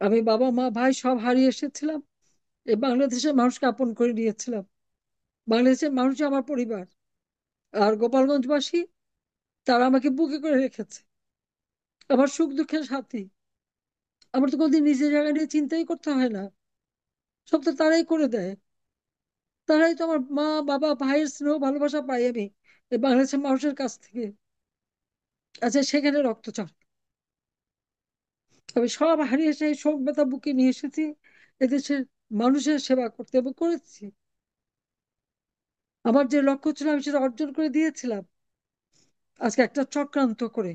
আমি বাবা মা ভাই সব হারিয়ে এসেছিলাম, এই বাংলাদেশের মানুষকে আপন করে নিয়েছিলাম। বাংলাদেশের মানুষই আমার পরিবার। আর গোপালগঞ্জবাসী, তারা আমাকে বুকে করে রেখেছে, আমার সুখ দুঃখের সাথী। আমার তো কোনদিন নিজের জায়গা নিয়ে চিন্তাই করতে হয় না, সব তো তারাই করে দেয়। তারাই তো, আমার মা বাবা ভাইয়ের স্নেহ ভালোবাসা পাই আমি এই বাংলাদেশের মানুষের কাছ থেকে। আচ্ছা, সেখানে রক্তচাপ, আমি সব হারিয়ে সেই শোক ব্যথা বুকে নিয়ে এসেছি এদেশের মানুষের সেবা করতে, এবং করেছি। আমার যে লক্ষ্য ছিল আমি সেটা অর্জন করে দিয়েছিলাম। আজকে একটা চক্রান্ত করে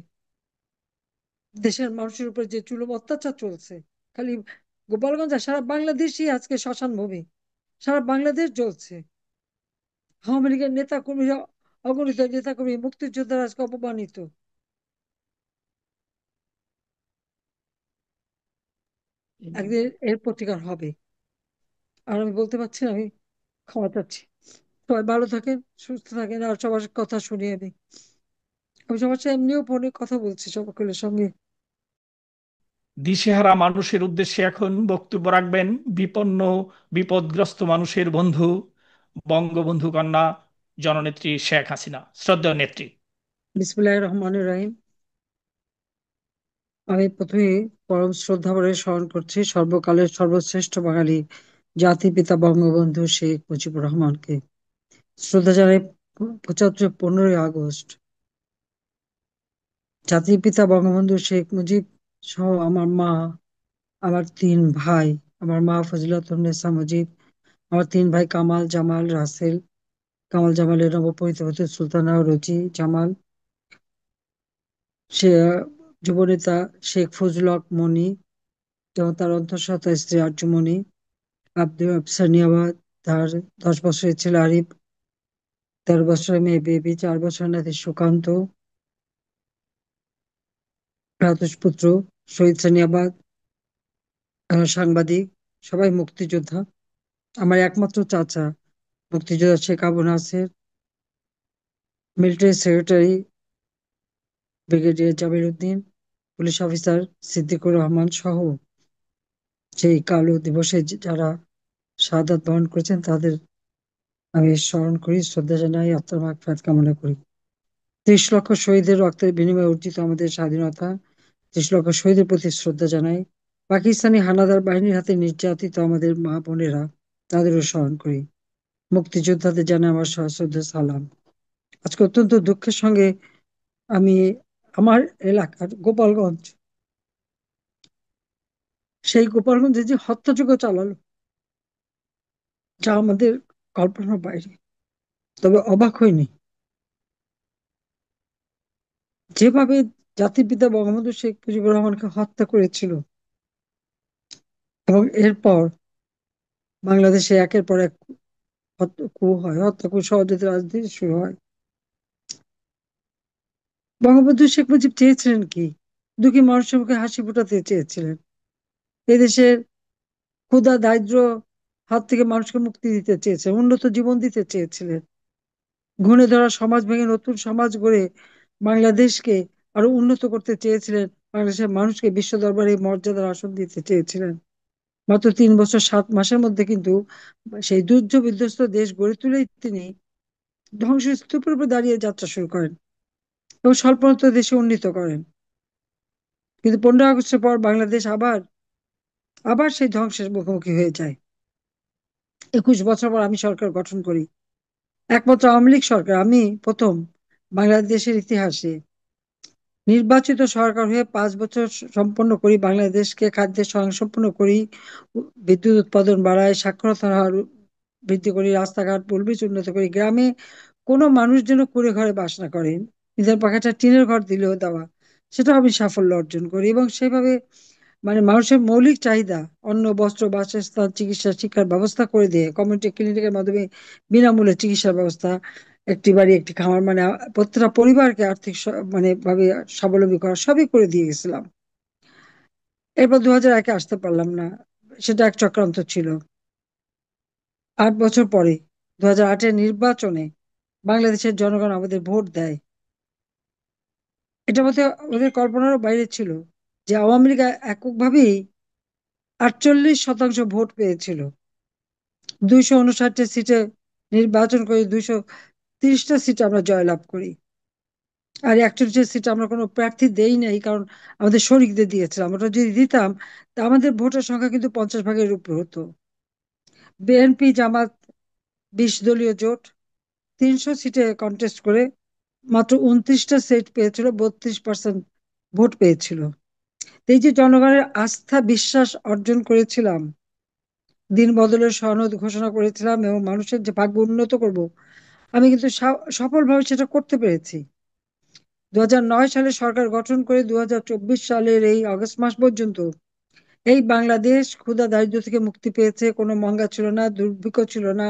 দেশের মানুষের উপর যে জুলুম অত্যাচার চলছে, খালি গোপালগঞ্জ আর সারা বাংলাদেশই আজকে শ্মশান ভূমি। সারা বাংলাদেশ জ্বলছে। আওয়ামী লীগের নেতা কর্মীরা, অগণিত নেতা কর্মী, মুক্তিযোদ্ধারা আজকে অপমানিত। একদিন এর প্রতিকার হবে। আর আমি বলতে পারছি না, আমি ক্ষমা চাচ্ছি। সবাই ভালো থাকেন, সুস্থ থাকেন, আর সবার কথা শুনি আমি। আমি সবার সাথে এমনিও ফোনে কথা বলছি সকলের সঙ্গে। দিশেহারা মানুষের উদ্দেশ্যে এখন বক্তব্য রাখবেন বিপন্ন বিপদগ্রস্ত মানুষের বন্ধু, বঙ্গবন্ধু কন্যা জননেত্রী শেখ হাসিনা। শ্রদ্ধেয় নেত্রী। বিসমিল্লাহির রহমানির রহিম। আমি প্রথমে পরম শ্রদ্ধা ভরে স্মরণ করছি সর্বকালের সর্বশ্রেষ্ঠ বাঙালি জাতিপিতা বঙ্গবন্ধু শেখ মুজিবুর রহমানকে। শ্রদ্ধা জানাই 15ই আগস্ট। জাতির পিতা বঙ্গবন্ধু শেখ মুজিব সহ আমার মা, আমার তিন ভাই, আমার মা ফজিলাতুন্নেসা মুজিব, আমার তিন ভাই কামাল জামাল রাসেল, কামাল জামালের নবপরিণীত সুলতানা রোজি জামাল, সে যুবনেতা শেখ ফজলুল হক মনি এবং তার অন্তঃসত্ত্বা স্ত্রী আরজুমনি, আব্দুল আফসানিয়াবাদ, তার 10 বছরের ছেলে আরিফ, 13 বছরের মেয়ে বেবি, 4 বছরের নাতি সুকান্ত, ভ্রাতুষ পুত্র শহীদ সানিয়াবাদ, সাংবাদিক, সবাই মুক্তিযোদ্ধা। আমার একমাত্র চাচা মুক্তিযোদ্ধা Sheikh Abu Naser, military secretary brigadier Jamir Uddin, police officer Siddiqur Rahman সহ সেই কালো দিবসে যারা শাহাদাত বরণ করেছেন তাদের আমি স্মরণ করি, শ্রদ্ধা জানাই, আত্মার মাগফিরাত কামনা করি। 30 লক্ষ শহীদের রক্তের বিনিময়ে অর্জিত আমাদের স্বাধীনতা, 30 লক্ষ শহীদের প্রতি শ্রদ্ধা জানাই। পাকিস্তানি হানাদার বাহিনীর হাতে নির্যাতিত আমাদের মা বোনেরা, তাদেরও স্মরণ করি। মুক্তিযোদ্ধাদের জানাই আমার সশ্রদ্ধ সালাম। আজকে অত্যন্ত দুঃখের সঙ্গে আমি আমার এলাকার গোপালগঞ্জ, সেই গোপালগঞ্জে যে হত্যাযজ্ঞ চালালো, যা আমাদের কল্পনার বাইরে। তবে অবাক হইনি, যেভাবে জাতির পিতা বঙ্গবন্ধু শেখ মুজিবুর রহমানকে হত্যা করেছিল, এবং এরপর বাংলাদেশে একের পর এক কু হয়, হত্যা কু ষড়যন্ত্রের রাজনীতি শুরু হয়। বঙ্গবন্ধু শেখ মুজিব চেয়েছিলেন কি? দুঃখী মানুষের মুখে হাসি ফোটাতে চেয়েছিলেন। এদেশের ক্ষুধা দারিদ্র হাত থেকে মানুষকে মুক্তি দিতে চেয়েছিলেন, উন্নত জীবন দিতে চেয়েছিলেন। ঘুণে ধরা সমাজ ভেঙে নতুন সমাজ গড়ে বাংলাদেশকে আরো উন্নত করতে চেয়েছিলেন। বাংলাদেশের মানুষকে বিশ্ব দরবারে মর্যাদার আসন দিতে চেয়েছিলেন। মাত্র 3 বছর 7 মাসের মধ্যে কিন্তু সেই যুদ্ধ বিধ্বস্ত দেশ গড়ে তুলেই তিনি ধ্বংসস্তূপের উপর দাঁড়িয়ে যাত্রা শুরু করেন এবং স্বল্পোন্নত দেশে উন্নীত করেন। কিন্তু 15ই আগস্টের পর বাংলাদেশ আবার আবার সেই ধ্বংসের মুখোমুখি হয়ে যায়। 21 বছর পর আমি সরকার গঠন করি, একমাত্র আওয়ামী লীগ সরকার। আমি প্রথম বাংলাদেশের ইতিহাসে নির্বাচিত সরকার হয়ে 5 বছর সম্পন্ন করি, বাংলাদেশকে খাদ্যে স্বয়ংসম্পূর্ণ করি, বিদ্যুৎ উৎপাদন বাড়ায়, সাক্ষরতার হার বৃদ্ধি করি, রাস্তাঘাট পুল ব্রিজ উন্নত করি, গ্রামে কোনো মানুষ যেন কুঁড়ে ঘরে বাস না করেন, নিজের পাখা একটা টিনের ঘর দিলেও দেওয়া, সেটা আমি সাফল্য অর্জন করি। এবং সেভাবে মানে মানুষের মৌলিক চাহিদা, অন্ন বস্ত্র বাসস্থান চিকিৎসা শিক্ষার ব্যবস্থা করে দিয়ে কমিউনিটি ক্লিনিকের মাধ্যমে বিনামূল্যে চিকিৎসার ব্যবস্থা, একটি বাড়ি একটি খামার, মানে প্রত্যেকটা পরিবারকে আর্থিক মানে ভাবে স্বাবলম্বী করা, সবই করে দিয়ে গেছিলাম। এরপর 2001-এ আসতে পারলাম না, সেটা এক চক্রান্ত ছিল। 8 বছর পরে 2008-এর নির্বাচনে বাংলাদেশের জনগণ আমাদের ভোট দেয়। এটা বোধহয় ওদের কল্পনারও বাইরে ছিল যে আওয়ামী লীগ এককভাবেই 48% ভোট পেয়েছিল। 259টা সিটে নির্বাচন করে 230টা সিটে আমরা জয়লাভ করি। আর 41টা সিট আমরা কোনো প্রার্থী দেই নাই, কারণ আমাদের শরিকদের দিয়েছিলাম। ওটা যদি দিতাম, তা আমাদের ভোটের সংখ্যা কিন্তু 50 ভাগের উপর হতো। বিএনপি জামাত 20 দলীয় জোট 300 সিটে কন্টেস্ট করে মাত্র 29টা সিট পেয়েছিল, 32% ভোট পেয়েছিল। তো এই যে জনগণের আস্থা বিশ্বাস অর্জন করেছিলাম, দিন বদলের সনদ ঘোষণা করেছিলাম এবং মানুষের যে ভাগ্য উন্নত করব, আমি কিন্তু সফলভাবে সেটা করতে পেরেছি। 2009 সালে সরকার গঠন করে 2024 সালের এই আগস্ট মাস পর্যন্ত এই বাংলাদেশ ক্ষুধা দারিদ্র্য থেকে মুক্তি পেয়েছে। কোনো মঙ্গা ছিল না, দুর্ভিক্ষ ছিল না,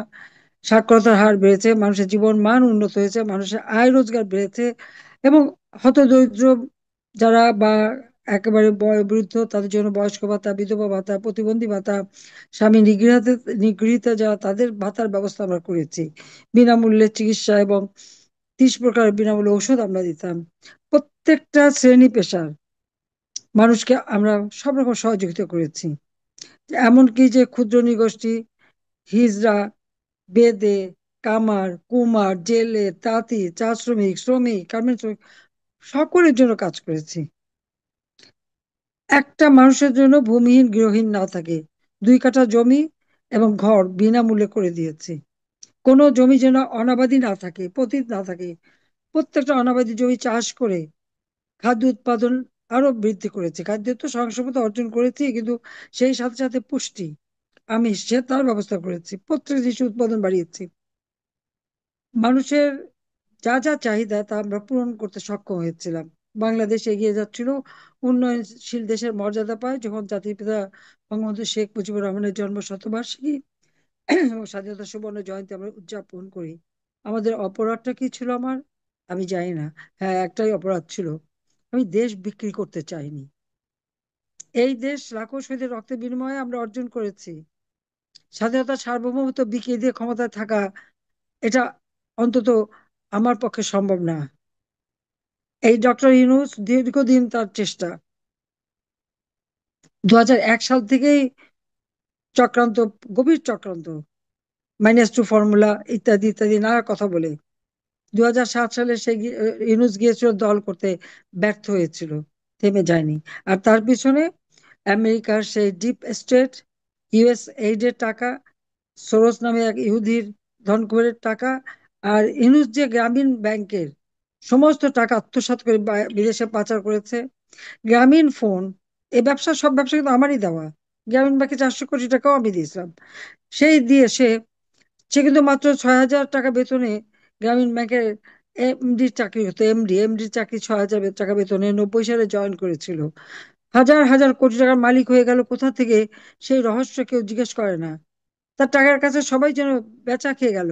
সাক্ষরতার হার বেড়েছে, মানুষের জীবন মান উন্নত হয়েছে, মানুষের আয় রোজগার বেড়েছে। এবং হতদরিদ্র যারা বা একেবারে বৃদ্ধ, তাদের জন্য বয়স্ক ভাতা, বিধবা ভাতা, প্রতিবন্ধী ভাতা, স্বামী নিগৃহীতা যারা, তাদের ভাতার ব্যবস্থা আমরা করেছি। বিনামূল্যে চিকিৎসা এবং 30 প্রকার বিনামূল্যে ওষুধ আমরা দিতাম। প্রত্যেকটা শ্রেণী পেশার মানুষকে আমরা সব রকম সহযোগিতা করেছি। এমনকি যে ক্ষুদ্র নৃগোষ্ঠী, হিজড়া, বেদে, কামার, কুমার, জেলে, তাঁতি, চা শ্রমিক, শ্রমিক, গার্মেন্টস শ্রমিক, সকলের জন্য কাজ করেছি। একটা মানুষের জন্য ভূমিহীন গৃহহীন না থাকে, 2 কাঠা জমি এবং ঘর বিনামূল্যে করে দিয়েছি। কোনো জমি যেন অনাবাদি না থাকে, পতিত না থাকে। প্রত্যেকটা অনাবাদি জমি চাষ করে খাদ্য উৎপাদন আরো বৃদ্ধি করেছে। খাদ্য তো সঙ্গসম্মত অর্জন করেছি, কিন্তু সেই সাথে সাথে পুষ্টি, আমিষ, সে তার ব্যবস্থা করেছি। প্রত্যেক জিনিস উৎপাদন বাড়িয়েছি। মানুষের যা যা চাহিদা তা আমরা পূরণ করতে সক্ষম হয়েছিলাম। বাংলাদেশ এগিয়ে যাচ্ছিল, উন্নয়নশীল দেশের মর্যাদা পায় যখন জাতির পিতা বঙ্গবন্ধু শেখ মুজিবুর রহমানের জন্ম শতবার্ষিকী এবং স্বাধীনতা সুবর্ণ জয়ন্তী আমরা উদযাপন করি। আমাদের অপরাধটা কি ছিল আমার? আমি জানি না। হ্যাঁ, একটাই অপরাধ ছিল, আমি দেশ বিক্রি করতে চাইনি। এই দেশ লাখো শহীদের রক্তের বিনিময়ে আমরা অর্জন করেছি। স্বাধীনতা সার্বভৌমত্ব বিকিয়ে দিয়ে ক্ষমতায় থাকা, এটা অন্তত আমার পক্ষে সম্ভব না। এই ডক্টর ইউনূস দীর্ঘদিন তার চেষ্টা, 2001 সাল থেকেই চক্রান্ত, গভীর চক্রান্ত, -2 ফর্মুলা ইত্যাদি ইত্যাদি নানা কথা বলে 2007 সালে সে ইউনূস গিয়েছিল দল করতে, ব্যর্থ হয়েছিল, থেমে যায়নি। আর তার পিছনে আমেরিকার সেই ডিপ স্টেট, ইউএস এইডের টাকা, সোরস নামে এক ইহুদির ধনকুবেরের টাকা, আর ইউনূস যে গ্রামীণ ব্যাংকের সমস্ত টাকা আত্মসাৎ করে বিদেশে পাচার করেছে। গ্রামীণ ফোন, এই ব্যবসা, সব ব্যবসা কিন্তু আমারই দেওয়া। গ্রামীণ ব্যাংকে 400 কোটি টাকাও আমি দিয়েছিলাম। সেই দিয়ে সে সে কিন্তু মাত্র 6,000 টাকা বেতনে গ্রামীণ ব্যাংকের এমডির চাকরি হতো। এমডির চাকরি 6,000 টাকা বেতনে 90 সালে জয়েন করেছিল। হাজার হাজার কোটি টাকার মালিক হয়ে গেল কোথা থেকে, সেই রহস্য কেউ জিজ্ঞেস করে না। তার টাকার কাছে সবাই যেন বেচা খেয়ে গেল।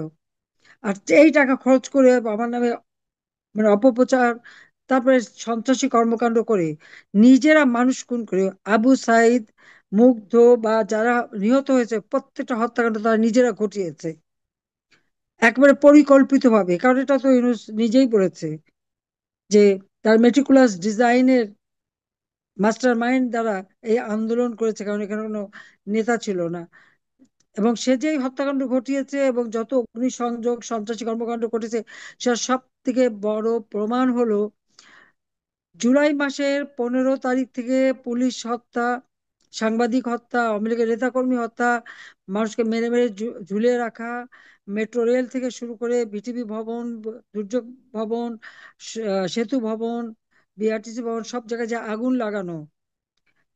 আর এই টাকা খরচ করে আমার নামে মানে অপপ্রচার, তারপরে সন্ত্রাসী কর্মকাণ্ড করে নিজেরা মানুষ খুন করে, আবু সাইদ, মুগ্ধ বা যারা নিহত হয়েছে, প্রত্যেকটা হত্যাকাণ্ড তারা নিজেরা ঘটিয়েছে একবারে পরিকল্পিতভাবে। কারণ এটা তো ইউনূস নিজেই বলেছে যে তার মেটিকুলাস ডিজাইনের মাস্টার মাইন্ড দ্বারা এই আন্দোলন করেছে, কারণ এখানে কোনো নেতা ছিল না। এবং সে যেই হত্যাকাণ্ড ঘটিয়েছে এবং যত অগ্নিসংযোগ সন্ত্রাসী কর্মকাণ্ড ঘটেছে, সেটা সব থেকে বড় প্রমাণ হলো জুলাই মাসের 15 তারিখ থেকে পুলিশ হত্যা, সাংবাদিক হত্যা, আওয়ামী লীগের নেতাকর্মী হত্যা, মানুষকে মেরে মেরে ঝুলিয়ে রাখা, মেট্রো রেল থেকে শুরু করে বিটিভি ভবন, দুর্যোগ ভবন, সেতু ভবন, বিআরটিসি ভবন, সব জায়গায় যে আগুন লাগানো,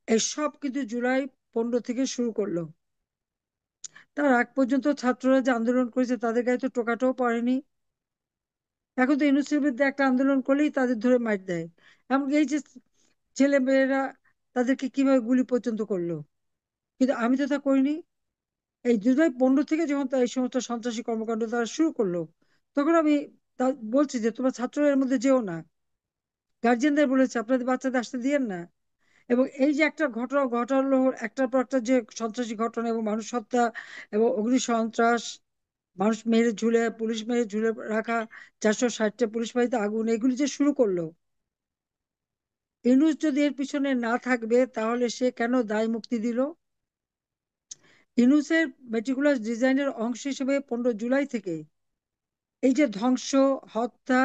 এসব কিন্তু জুলাই 15 থেকে শুরু করলো। তার আগ পর্যন্ত ছাত্ররা যে আন্দোলন করেছে তাদের গায়ে তো টোকাটাও পড়েনি। এখন তো ইউনিভার্সিটির বিরুদ্ধে একটা আন্দোলন করলেই তাদের ধরে মার দেয়। এমনকি এই যে ছেলে মেয়েরা, তাদেরকে কিভাবে গুলি পর্যন্ত করলো। কিন্তু আমি তো তা করিনি। এই জুলাই 15 থেকে যখন এই সমস্ত সন্ত্রাসী কর্মকাণ্ড তারা শুরু করলো, তখন আমি বলছি যে তোমরা ছাত্ররা এর মধ্যে যেও না। গার্জিয়ানদের বলেছে আপনাদের বাচ্চাদের আসতে দিয়েন না। এবং এই যে একটা ঘটনা ঘটালো, একটার পর একটা যে সন্ত্রাসী ঘটনা এবং মানুষ হত্যা এবং অগ্নি সন্ত্রাস, মানুষ মেরে ঝুলে, পুলিশ মেরে ঝুলে রাখা, 460টা পুলিশ বাড়িতে আগুন, এগুলি যে শুরু করলো, ইউনূস যদি এর পিছনে না থাকবে তাহলে সে কেন দায় মুক্তি দিল? ইনুসের মেটিকুলাস ডিজাইনের অংশ হিসেবে 15 জুলাই থেকে এই যে ধ্বংস, হত্যা,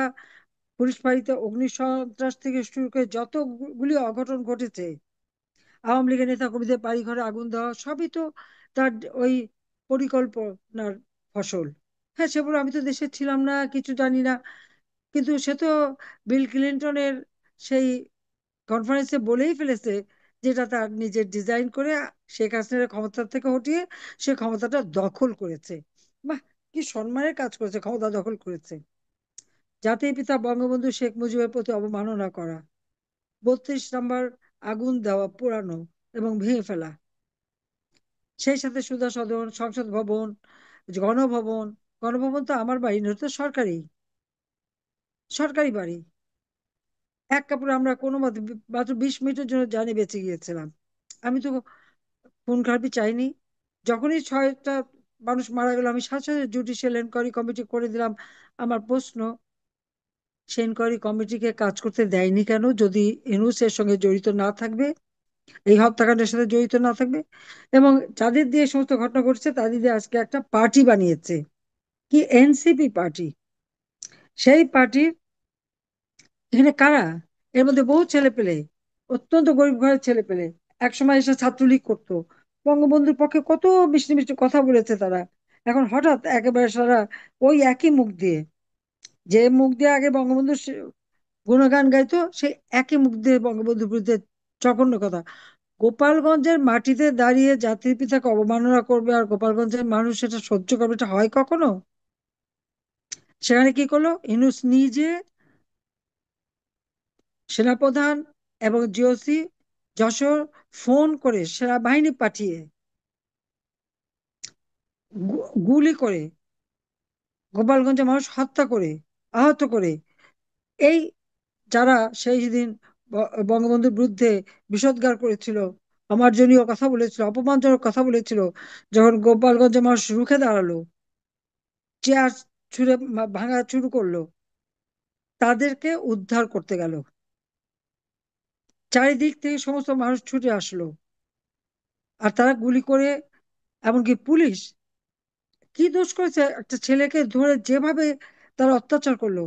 পরিস্ফারিত অগ্নিসন্ত্রাস থেকে শুরু করে যতগুলি অঘটন ঘটেছে, আওয়ামী লীগের নেতা কর্মীদের বাড়িঘরে আগুন দেওয়া, সবই তো তার ওই পরিকল্পনার ফসল। হ্যাঁ, সেগুলো আমি তো দেশে ছিলাম না, কিছু জানি না, কিন্তু সে তো বিল ক্লিনটনের সেই কনফারেন্সে বলেই ফেলেছে যেটা তার নিজের ডিজাইন করে শেখ হাসিনার ক্ষমতা থেকে হটিয়ে সে ক্ষমতাটা দখল করেছে। বাহ, কি সম্মানের কাজ করেছে, ক্ষমতা দখল করেছে। জাতির পিতা বঙ্গবন্ধু শেখ মুজিবের প্রতি অবমাননা করা, 32 নম্বর আগুন দেওয়া, পোড়ানো এবং ভেঙে ফেলা, সেই সাথে সুধা সদন, সংসদ ভবন, গণভবন। গণভবন তো আমার বাড়ি নয়, তো সরকারি, সরকারি বাড়ি। এক কাপড়ে আমরা কোনো মতে মাত্র 20 মিনিটের জন্য জানে বেঁচে গিয়েছিলাম। আমি তো খুন খারাপি চাইনি। যখনই 6টা মানুষ মারা গেল, আমি সাথে সাথে জুডিশিয়াল এনকোয়ারি কমিটি করে দিলাম। আমার প্রশ্ন, সে এনকোয়ারি কমিটিকে কাজ করতে দেয়নি কেন, যদি ইউনূস এর সঙ্গে জড়িত না থাকবে, এই হত্যাকাণ্ডের সাথে জড়িত না থাকবে? এবং যাদের দিয়ে এই সমস্ত ঘটনা ঘটছে তাদের দিয়ে আজকে একটা পার্টি বানিয়েছে, কি এনসিপি পার্টি। সেই পার্টির এখানে কারা? এর মধ্যে বহু ছেলে পেলে, অত্যন্ত গরিব ঘরের ছেলে পেলে, একসময় এসে ছাত্রলীগ করতো, বঙ্গবন্ধুর পক্ষে কত মিষ্টি মিষ্টি কথা বলেছে তারা। এখন হঠাৎ একেবারে সারা ওই একই মুখ দিয়ে, যে মুখ দিয়ে আগে বঙ্গবন্ধুর গুণগান গাইতো, সেই একই মুখ দিয়ে বঙ্গবন্ধুর বিরুদ্ধে জঘন্য কথা। গোপালগঞ্জের মাটিতে দাঁড়িয়ে জাতির পিতাকে অবমাননা করবে আর গোপালগঞ্জের মানুষ সেটা সহ্য করবে, এটা হয় কখনো? সেখানে কি করলো ইউনূস নিজে, সেনাপ্রধান এবং জিওসি যশোর, ফোন করে সেনাবাহিনী পাঠিয়ে গুলি করে গোপালগঞ্জে মানুষ হত্যা করে, আহত করে, এই যারা সেই দিন বঙ্গবন্ধুর বিরুদ্ধে বিষোদ্গার করেছিল, অমার্জনীয় কথা বলেছিল, অপমানজনক কথা বলেছিল, যখন গোপালগঞ্জে মানুষ রুখে দাঁড়ালো, চেয়ার ছুঁড়ে ভাঙা শুরু করলো, তাদেরকে উদ্ধার করতে গেল, চারিদিক থেকে সমস্ত মানুষ ছুটে আসলো, আর তারা গুলি করে, এমনকি পুলিশ কি দোষ করেছে, একটা ছেলেকে ধরে যেভাবে তারা অত্যাচার করলো,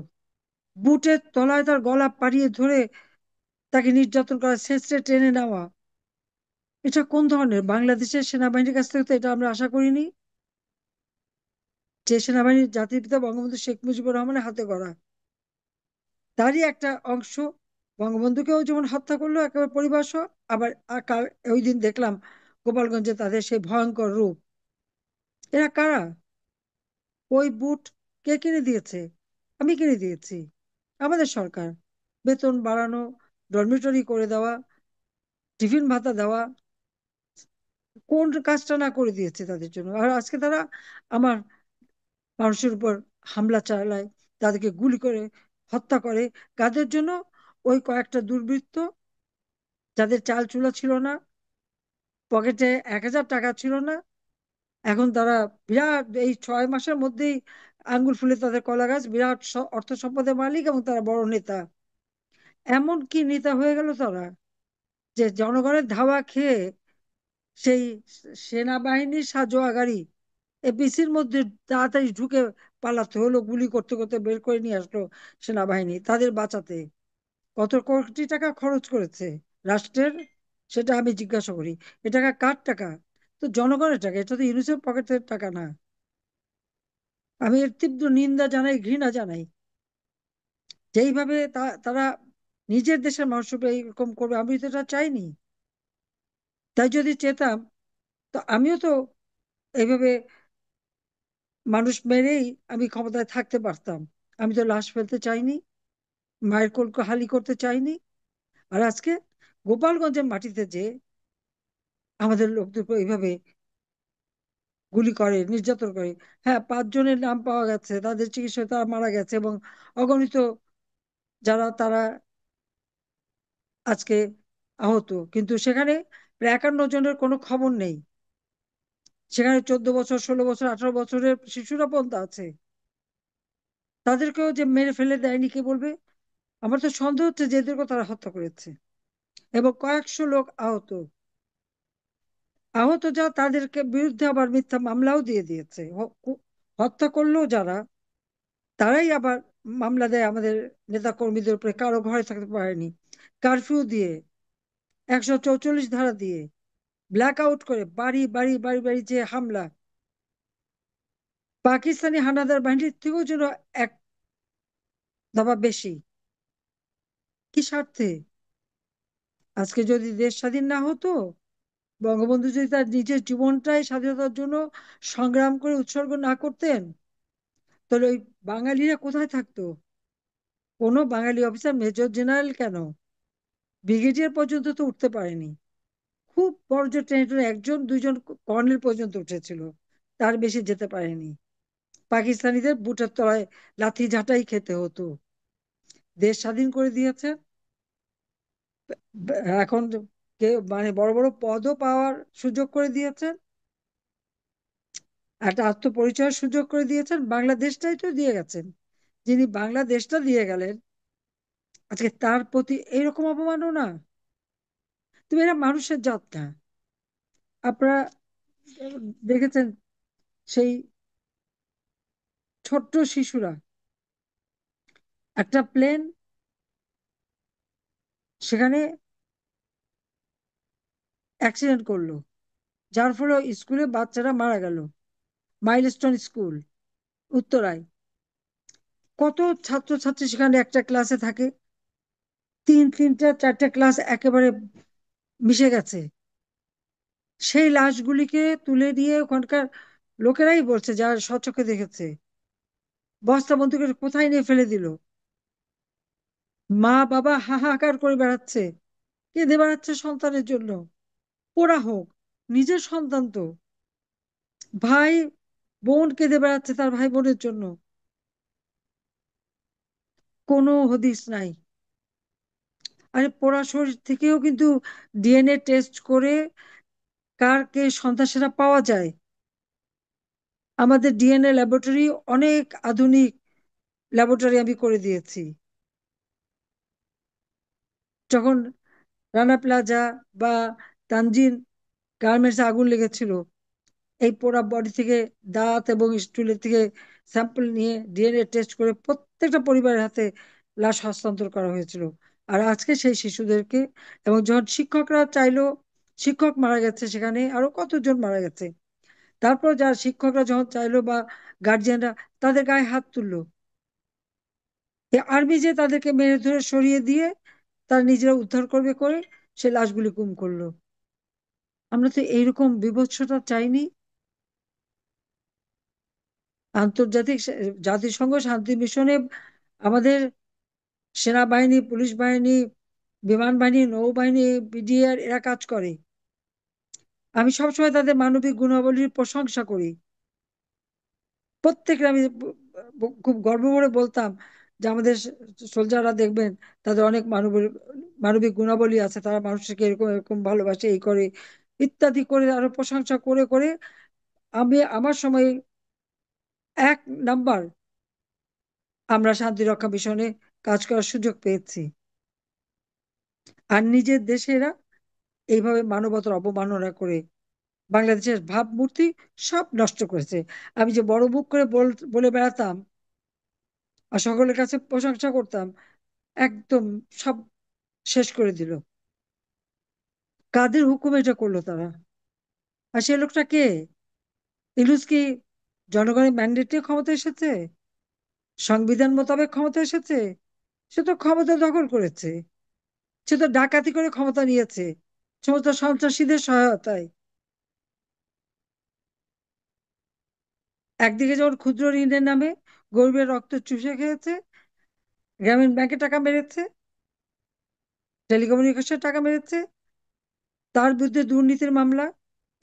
বুটের তলায় তার গলা পাড়িয়ে ধরে তাকে নির্যাতন করা, শেষে টেনে নেওয়া, এটা কোন ধরনের? বাংলাদেশের সেনাবাহিনীর কাছ থেকে তো এটা আমরা আশা করিনি। যে সেনাবাহিনী জাতির পিতা বঙ্গবন্ধু শেখ মুজিবুর রহমানের হাতে গড়া, তারই একটা অংশ বঙ্গবন্ধুকেও যেমন হত্যা করলো একেবারে পরিবার সহ, আবার ওই দিন দেখলাম গোপালগঞ্জে তাদের সেই ভয়ঙ্কর রূপ। এরা কারা? ওই বুট কে কিনে দিয়েছে? আমি কিনে দিয়েছি, আমাদের সরকার। বেতন বাড়ানো, ডরমিটরি করে দেওয়া, টিফিন ভাতা দেওয়া, কোন কাজটা না করে দিয়েছে তাদের জন্য? আর আজকে তারা আমার মানুষের উপর হামলা চালায়, তাদেরকে গুলি করে হত্যা করে। কাদের জন্য? ওই কয়েকটা দুর্বৃত্ত যাদের চাল চুলা ছিল না, পকেটে 1000 টাকা ছিল না, এখন তারা বিরাট এই 6 মাসের মধ্যেই আঙ্গুল ফুলে তাদের কলা গাছ, বিরাট অর্থ সম্পদের মালিক এবং তারা বড় নেতা। এমন কি নেতা হয়ে গেল তারা, যে জনগণের ধাওয়া খেয়ে সেই সেনাবাহিনীর সাজোয়া গাড়ি এপিসির মধ্যে তাড়াতাড়ি ঢুকে পালাতে হলো, গুলি করতে করতে বের করে নিয়ে আসলো সেনাবাহিনী তাদের বাঁচাতে। কত কোটি টাকা খরচ করেছে রাষ্ট্রের, সেটা আমি জিজ্ঞাসা করি। এ টাকা কার টাকা? তো জনগণের টাকা, এটা তো ইউনিসেফ পকেটের টাকা না। আমি এর তীব্র নিন্দা জানাই, ঘৃণা জানাই। যেইভাবে তারা নিজের দেশের মানুষের উপর এইরকম করবে, আমি তো এটা চাইনি। তাই যদি চেতাম, তো আমিও তো এইভাবে মানুষ মেরেই আমি ক্ষমতায় থাকতে পারতাম। আমি তো লাশ ফেলতে চাইনি, মায়ের কোলকে হালি করতে চাইনি। আর আজকে গোপালগঞ্জের মাটিতে যে আমাদের লোকদের উপর এইভাবে গুলি করে, নির্যাতন করে। হ্যাঁ, 5 জনের নাম পাওয়া গেছে, তাদের চিকিৎসায় তারা মারা গেছে, এবং অগণিত যারা তারা আজকে আহত, কিন্তু সেখানে প্রায় 51 জনের কোনো খবর নেই। সেখানে 14 বছর, 16 বছর, 18 বছরের শিশুরা পর্যন্ত আছে। তাদেরকেও যে মেরে ফেলে দেয়নি, কে বলবে? আমার তো সন্দেহ হচ্ছে যে এদেরকেও তারা হত্যা করেছে, এবং কয়েকশো লোক আহত। আহত যা তাদেরকে বিরুদ্ধে আবার মিথ্যা মামলাও দিয়ে দিয়েছে। হত্যা করলেও যারা, তারাই আবার মামলা দেয় আমাদের নেতা কর্মীদের উপরে, কারো ঘরে থাকতে পারেনি, কারফিউ দিয়ে, 144 ধারা দিয়ে, ব্ল্যাক আউট করে বাড়ি বাড়ি বাড়ি বাড়ি যে হামলা, পাকিস্তানি হানাদার বাহিনীর থেকেও যেন এক ধাপ বেশি। কি স্বার্থে? আজকে যদি দেশ স্বাধীন না হতো, বঙ্গবন্ধু যদি তার নিজের জীবনটাই স্বাধীনতার জন্য সংগ্রাম করে উৎসর্গ না করতেন, তাহলে ওই বাঙালিরা কোথায় থাকতো? কোনো বাঙালি অফিসার, মেজর জেনারেল কেন, ব্রিগেডিয়ার পর্যন্ত তো উঠতে পারেনি। খুব বড় যে টেনে টুনে একজন দুইজন কর্নেল পর্যন্ত উঠেছিল, তার বেশি যেতে পারেনি। পাকিস্তানিদের বুটের তলায় লাথি ঝাঁটাই খেতে হতো। দেশ স্বাধীন করে দিয়েছে, এখন কেউ মানে বড় বড় পদও পাওয়ার সুযোগ করে দিয়েছেন, একটা আত্মপরিচয়ের সুযোগ করে দিয়েছেন, বাংলাদেশটাই তো দিয়ে গেছেন। যিনি বাংলাদেশটা দিয়ে গেলেন, আজকে তার প্রতি এইরকম অবমাননা! তুমি, এরা মানুষের জাত না। আপনারা দেখেছেন সেই ছোট্ট শিশুরা, একটা প্লেন, সেখানে অ্যাক্সিডেন্ট করলো, যার ফলে স্কুলে বাচ্চারা মারা গেল। মাইলস্টোন স্কুল, উত্তরায়। কত ছাত্রছাত্রী সেখানে একটা ক্লাসে থাকে, তিনটা চারটা ক্লাস একেবারে মিশে গেছে। সেই লাশগুলিকে তুলে দিয়ে ওখানকার লোকেরাই বলছে, যারা স্বচক্ষে দেখেছে, বস্তা বন্দুকের কোথায় নিয়ে ফেলে দিল। মা বাবা হাহাকার করে বেড়াচ্ছে, কেঁদে বেড়াচ্ছে সন্তানের জন্য। ওরা হোক, নিজের সন্তান তো। ভাই বোন কেঁদে বেড়াচ্ছে তার ভাই বোনের জন্য, কোনো হদিস নাই। আরে পোড়া শরীর থেকেও কিন্তু ডিএনএ টেস্ট করে কার কে সন্তান সেটা পাওয়া যায়। আমাদের ডিএনএ ল্যাবরেটরি অনেক আধুনিক ল্যাবরেটরি আমি করে দিয়েছি। যখন রানা প্লাজা বা তানজিন গার্মেন্টসে আগুন লেগেছিল, এই পোড়া বডি থেকে দাঁত এবং স্টুলের থেকে স্যাম্পল নিয়ে ডিএনএ টেস্ট করে প্রত্যেকটা পরিবারের হাতে লাশ হস্তান্তর করা হয়েছিল। আর আজকে সেই শিশুদেরকে, এবং যখন শিক্ষকরা চাইলো, শিক্ষক মারা গেছে, সেখানে আরো কতজন মারা গেছে, তারপর যারা শিক্ষকরা যখন চাইলো বা গার্জিয়ানরা, তাদের গায়ে হাত তুললো। এই আর্মি যে তাদেরকে মেরে ধরে সরিয়ে দিয়ে তারা নিজেরা উদ্ধার করবে করে সে লাশগুলি গুম করলো। আমরা তো এইরকম বিভৎসতা চাইনি। আন্তর্জাতিক জাতিসংঘ শান্তি মিশনে আমাদের সেনাবাহিনী, পুলিশ বাহিনী, বিমান বাহিনী, নৌবাহিনী, বিডিআর এরা কাজ করে। আমি সবসময় তাদের মানবিক গুণাবলীর প্রশংসা করি। প্রত্যেকের আমি খুব গর্ব করে বলতাম যে আমাদের সোলজাররা দেখবেন, তাদের অনেক মানবিক মানবিক গুণাবলী আছে, তারা মানুষকে এরকম এরকম ভালোবাসে, এই করে ইত্যাদি করে আরো প্রশংসা করে করে আমি আমার সময় 1 নাম্বার আমরা শান্তি রক্ষা মিশনে কাজ করার সুযোগ পেয়েছি। আর নিজের দেশে এরা এইভাবে মানবতার অবমাননা করে বাংলাদেশের ভাবমূর্তি সব নষ্ট করেছে। আমি যে বড় মুখ করে বলে বেড়াতাম আর সকলের কাছে প্রশংসা করতাম, একদম সব শেষ করে দিল। কাদের হুকুম এটা করলো তারা? আর সে লোকটা কে? ইউনূস কি জনগণের ম্যান্ডেটে ক্ষমতা এসেছে? সংবিধান মোতাবেক ক্ষমতা এসেছে? সে তো ক্ষমতা দখল করেছে, সে তো ডাকাতি করে ক্ষমতা নিয়েছে সমস্ত সন্ত্রাসীদের সহায়তায়। একদিকে যেমন ক্ষুদ্র ঋণের নামে গরিবের রক্ত চুষে খেয়েছে, গ্রামীণ ব্যাংকে টাকা মেরেছে, টেলিকমিউনিকেশন টাকা মেরেছে, তার বিরুদ্ধে দুর্নীতির মামলা,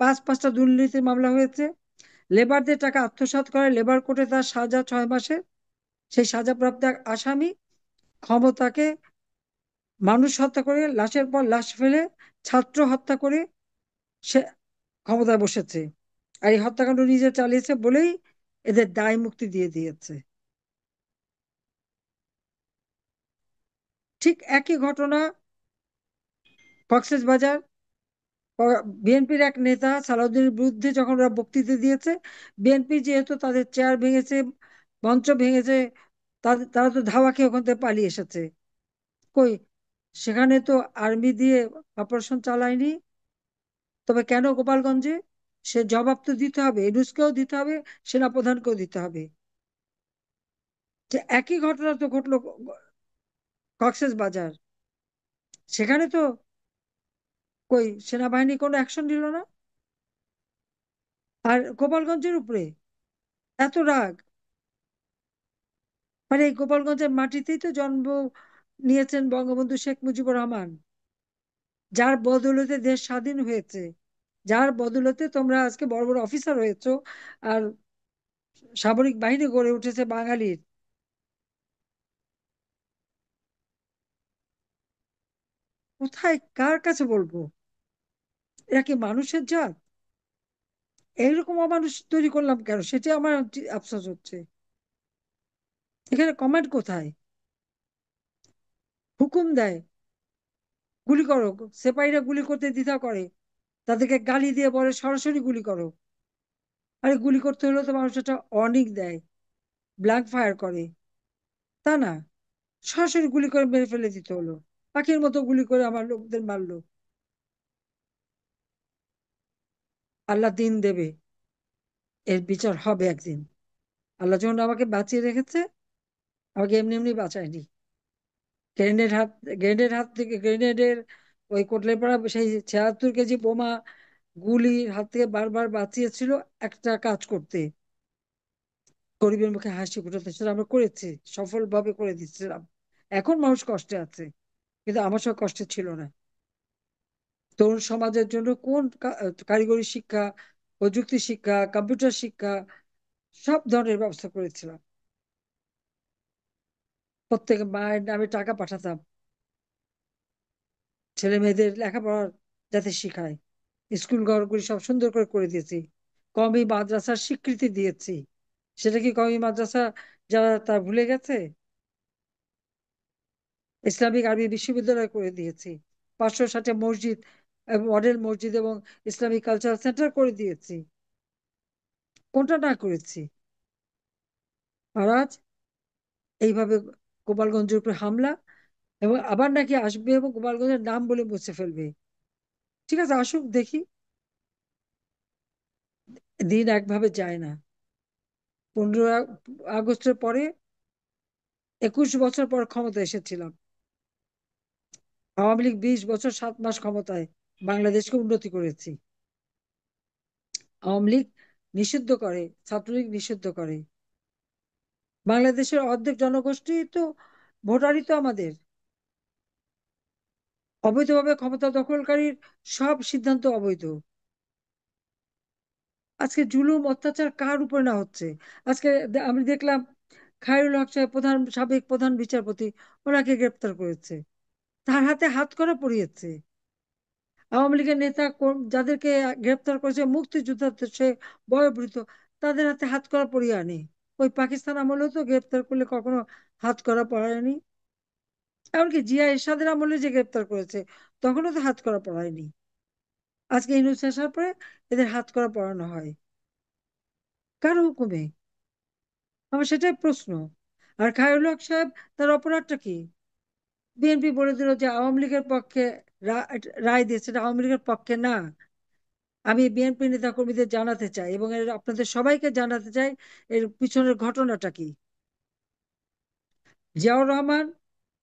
পাঁচটা দুর্নীতির মামলা হয়েছে। লেবারদের টাকা আত্মসাৎ করে লেবার কোর্টে তার সাজা 6 মাসের, সেই সাজাপ্রাপ্ত এক আসামি ক্ষমতাকে মানুষ হত্যা করে, লাশের পর লাশ ফেলে, ছাত্র হত্যা করে সে ক্ষমতায় বসেছে। আর এই হত্যাকাণ্ড নিজে চালিয়েছে বলেই এদের দায় মুক্তি দিয়ে দিয়েছে। ঠিক একই ঘটনা কক্সবাজার, বিএনপির এক নেতা সালাউদ্দিনের বিরুদ্ধে যখন ওরা বক্তৃতা দিয়েছে, বিএনপি যেহেতু তাদের চেয়ার ভেঙেছে, মঞ্চ ভেঙেছে, তারা তো ধাওয়া খেয়ে ওখান থেকে পালিয়ে এসেছে। কই, সেখানে তো আর্মি দিয়ে অপারেশন চালায়নি। তবে কেন গোপালগঞ্জে? সে জবাব তো দিতে হবে, ইউনূসকেও দিতে হবে, সেনাপ্রধানকেও দিতে হবে। যে একই ঘটনা তো ঘটলো কক্সেস বাজার, সেখানে তো কই সেনাবাহিনী কোনো অ্যাকশন নিল না। আর গোপালগঞ্জের উপরে এত রাগ! মানে এই গোপালগঞ্জের মাটিতেই তো জন্ম নিয়েছেন বঙ্গবন্ধু শেখ মুজিবুর রহমান, যার বদৌলতে দেশ স্বাধীন হয়েছে, যার বদৌলতে তোমরা আজকে বড় বড় অফিসার হয়েছো, আর সামরিক বাহিনী গড়ে উঠেছে বাঙালির। কোথায় কার কাছে বলবো? এরা কি মানুষের জাত? এইরকম অমানুষ তৈরি করলাম কেন, সেটা আমার আফসোস হচ্ছে। এখানে কমেন্ট কোথায়? হুকুম দেয় গুলি করো, সেপাহীরা গুলি করতে দ্বিধা করে, তাদেরকে গালি দিয়ে বলে সরাসরি গুলি করো। আরে গুলি করতে হলে তো মানুষ একটা অর্নিং দেয়, ব্ল্যাঙ্ক ফায়ার করে, তা না, সরাসরি গুলি করে মেরে ফেলে দিতে হলো। পাখির মতো গুলি করে আমার লোকদের মারলো। আল্লাহ দিন দেবে, এর বিচার হবে একদিন। আল্লাহ যখন আমাকে বাঁচিয়ে রেখেছে, আমাকে এমনি এমনি বাঁচায়নি। গ্রেনেড হাত গ্রেনেড হাত থেকে গ্রেনেডের ওই কোটলেপাড়া সেই 76 কেজি বোমা গুলির হাত থেকে বারবার বাঁচিয়েছিল একটা কাজ করতে, গরিবের মুখে হাসি ফুটাতে। সেটা আমরা করেছি, সফলভাবে করে দিচ্ছিলাম। এখন মানুষ কষ্টে আছে, কিন্তু আমার সব কষ্টে ছিল না। তরুণ সমাজের জন্য কোন কারিগরি শিক্ষা, প্রযুক্তি শিক্ষা, কম্পিউটার শিক্ষা, সব ধরনের ব্যবস্থা করেছিলাম। প্রত্যেক মায়ের নামে টাকা পাঠাতাম ছেলে মেয়েদের লেখাপড়ার যাতে শিখায়। স্কুল ঘরগুলি সব সুন্দর করে করে দিয়েছি। কওমি মাদ্রাসার স্বীকৃতি দিয়েছি। সেটা কি কওমি মাদ্রাসা যারা তা ভুলে গেছে? ইসলামিক আরবি বিশ্ববিদ্যালয় করে দিয়েছি। 560 মসজিদ, মডেল মসজিদ এবং ইসলামিক কালচারাল সেন্টার করে দিয়েছি। কোনটা না করেছি? আর আজ এইভাবে গোপালগঞ্জের উপরে হামলা, এবং আবার নাকি আসবে এবং গোপালগঞ্জের নাম বলে মুছে ফেলবে। ঠিক আছে, আসুক দেখি। দিন একভাবে যায় না। 15 আগস্টের পরে 21 বছর পর ক্ষমতা এসেছিলাম। আওয়ামী লীগ 20 বছর 7 মাস ক্ষমতায় বাংলাদেশকে উন্নতি করেছি। আওয়ামী লীগ নিষিদ্ধ করে, ছাত্রলীগ নিষিদ্ধ করে। বাংলাদেশের অর্ধেক জনগোষ্ঠী তো ভোটারই তো আমাদের। অবৈধভাবে ক্ষমতা দখলকারীর সব সিদ্ধান্ত অবৈধ। আজকে জুলুম অত্যাচার কার উপরে না হচ্ছে? আজকে আমি দেখলাম খায়রুল হক সাহেব, সাবেক প্রধান বিচারপতি, ওনাকে গ্রেপ্তার করেছে, তার হাতে হাত করা পড়িয়েছে। আওয়ামী লীগের নেতা যাদেরকে গ্রেপ্তার করেছে, মুক্তিযোদ্ধা, সে বয়োবৃদ্ধ, তাদের হাতে হাত করা পরিয়ে আনে। ওই পাকিস্তান আমলেও তো গ্রেপ্তার করলে কখনো হাত করা পড়ায়নি। এমনকি জিয়া এরশাদের আমলে যে গ্রেপ্তার করেছে, তখনও তো হাত করা পড়ায়নি। আজকে ইউনূস আসার পরে এদের হাত করা পড়ানো হয়, কার হুকুমে? আমার সেটাই প্রশ্ন। আর খায়রুল হক সাহেব, তার অপরাধটা কি? বিএনপি বলে দিল যে আওয়ামী লীগের পক্ষে রায় দিয়েছে, এটা আওয়ামী লীগের পক্ষে না। আমি বিএনপি নেতা কর্মীদের জানাতে চাই, এবং আপনাদের সবাইকে জানাতে চাই এর পিছনের ঘটনাটা কি। জিয়াউর রহমান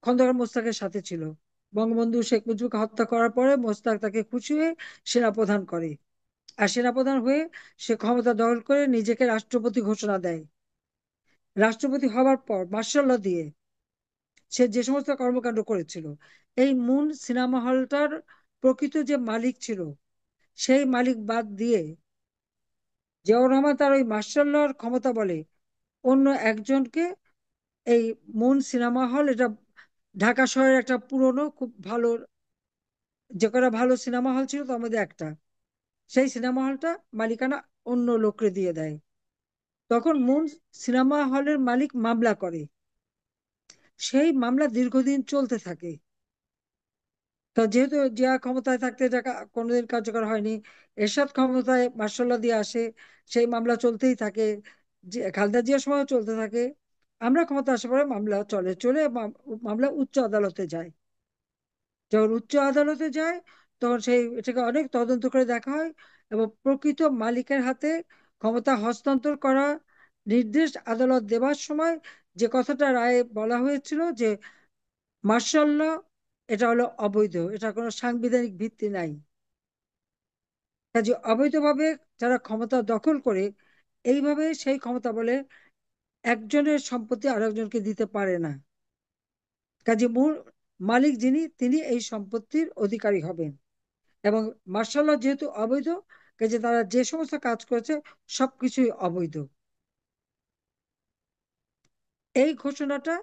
খন্দকার মোশতাকের সাথে ছিল। বঙ্গবন্ধু শেখ মুজিবকে হত্যা করার পরে মোশতাক তাকে খুশি হয়ে সেনাপ্রধান করে। আর সেনাপ্রধান হয়ে সে ক্ষমতা দখল করে নিজেকে রাষ্ট্রপতি ঘোষণা দেয়। রাষ্ট্রপতি হবার পর মার্শাল ল দিয়ে সে যে সমস্ত কর্মকাণ্ড করেছিল, এই মুন সিনেমা হলটার প্রকৃত যে মালিক ছিল, সেই মালিক বাদ দিয়ে জিয়াউর রহমান তার ওই মার্শাল লর ক্ষমতা বলে অন্য একজনকে এই মুন সিনেমা হল, এটা ঢাকা শহরের একটা পুরনো খুব ভালো, যে কটা ভালো সিনেমা হল ছিল তার মধ্যে একটা, সেই সিনেমা হলটা মালিকানা অন্য লোককে দিয়ে দেয়। তখন মুন সিনেমা হলের মালিক মামলা করে, সেই মামলা দীর্ঘদিন চলতে থাকে। তো যেহেতু জিয়া ক্ষমতায় থাকতে এটা কোনোদিন কার্যকর হয়নি, এরশাদ ক্ষমতায় মার্শাল্লাহ দিয়ে আসে, সেই মামলা চলতেই থাকে, যে খালেদা জিয়ার সময় চলতে থাকে। আমরা ক্ষমতা আসার পরে মামলা চলে চলে মামলা উচ্চ আদালতে যায়। যখন উচ্চ আদালতে যায় তখন সেই এটাকে অনেক তদন্ত করে দেখা হয়, এবং প্রকৃত মালিকের হাতে ক্ষমতা হস্তান্তর করা নির্দেশ আদালত দেওয়ার সময় যে কথাটা রায়ে বলা হয়েছিল যে মার্শাল ল এটা হলো অবৈধ, এটা কোনো সাংবিধানিক ভিত্তি নাই। কাজে অবৈধভাবে যারা ক্ষমতা দখল করে, এইভাবে সেই ক্ষমতা বলে একজনের সম্পত্তি আরেকজনকে দিতে পারে না। কাজে মূল মালিক যিনি, তিনি এই সম্পত্তির অধিকারী হবেন। এবং মার্শাল ল যেহেতু অবৈধ, কাজে তারা যে সমস্ত কাজ করেছে সবকিছুই অবৈধ। এই ঘোষণাটা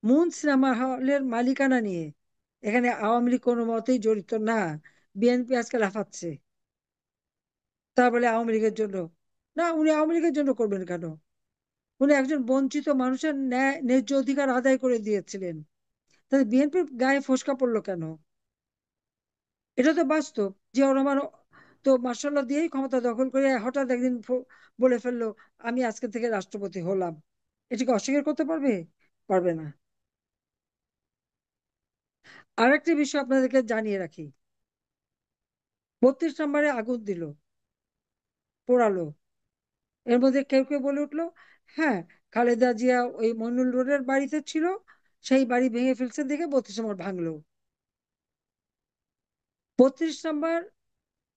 মুন সিনেমা হলের মালিকানা নিয়ে, এখানে আওয়ামী লীগ কোনো মতেই জড়িত না। বিএনপি আজকে লাফাচ্ছে, তা বলে আওয়ামী লীগের জন্য। না, উনি আওয়ামী লীগের জন্য করবেন কেন? উনি একজন বঞ্চিত মানুষের ন্যায্য অধিকার আদায় করে দিয়েছিলেন, তাহলে বিএনপির গায়ে ফোসকা পড়লো কেন? এটা তো বাস্তব। জিয়াউর রহমান তো মার্শাল্লাহ দিয়েই ক্ষমতা দখল করে হঠাৎ একদিন বলে ফেললো আমি আজকে থেকে রাষ্ট্রপতি হলাম। এটাকে অস্বীকার করতে পারবে? পারবে না। আরেকটি বিষয় আপনাদেরকে জানিয়ে রাখি, 32 নম্বরে আগুন দিল, পোড়ালো। এর মধ্যে কেউ কেউ বলে উঠলো, হ্যাঁ, খালেদা জিয়া ওই মইনুল রোডের বাড়িতে ছিল, সেই বাড়ি ভেঙে ফেলছে দেখে 32 নম্বর ভাঙলো। 32 নম্বর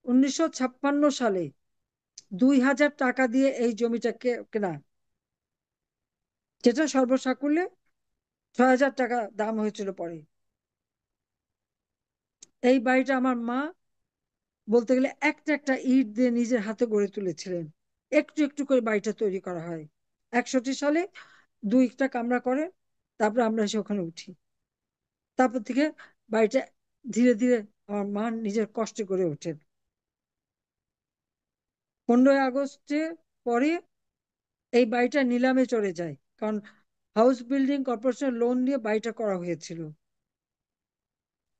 1956 সালে 2000 টাকা দিয়ে এই জমিটাকে কেনা, যেটা সর্বসাকুল্যে 6000 টাকা দাম হয়েছিল পরে। এই বাড়িটা আমার মা বলতে গেলে একটা একটা ইট দিয়ে নিজের হাতে গড়ে তুলেছিলেন। একটু একটু করে বাড়িটা তৈরি করা হয়। 61 সালে 2টা কামরা করে, তারপর আমরা এসে ওখানে উঠি। তারপর থেকে বাড়িটা ধীরে ধীরে আমার মা নিজের কষ্ট করে ওঠেন। 15ই আগস্টের পরে এই বাড়িটা নিলামে চলে যায়, কারণ হাউস বিল্ডিং কর্পোরেশনের লোন নিয়ে বাড়িটা করা হয়েছিল।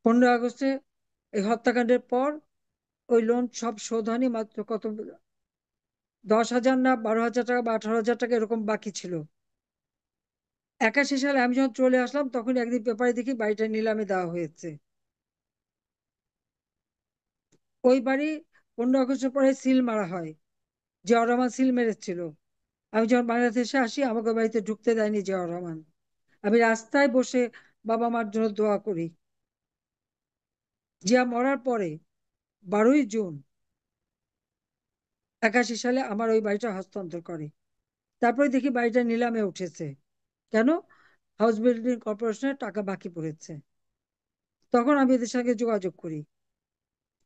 15ই আগস্টে এই হত্যাকাণ্ডের পর ওই লোন সব শোধ হয়নি, মাত্র কত 10,000 না 12,000 টাকা বা 18,000 টাকা এরকম বাকি ছিল। 81 সালে আমি যখন চলে আসলাম তখন একদিন পেপারে দেখি বাড়িটা নিলামে দেওয়া হয়েছে। ওই বাড়ি 15 আগস্টের পরে সিল মারা হয়, জিয়াউর রহমান সিল মেরেছিল। আমি যখন বাংলাদেশে আসি আমাকে বাড়িতে ঢুকতে দেয়নি জিয়াউর রহমান। আমি রাস্তায় বসে বাবা মার জন্য দোয়া করি। জিয়া মরার পরে 12ই জুন 81 সালে আমার ওই বাড়িটা হস্তান্তর করে। তারপরে দেখি বাড়িটা নিলামে উঠেছে। কেন? হাউস বিল্ডিং কর্পোরেশনের টাকা বাকি পড়েছে। তখন আমি এদের সঙ্গে যোগাযোগ করি,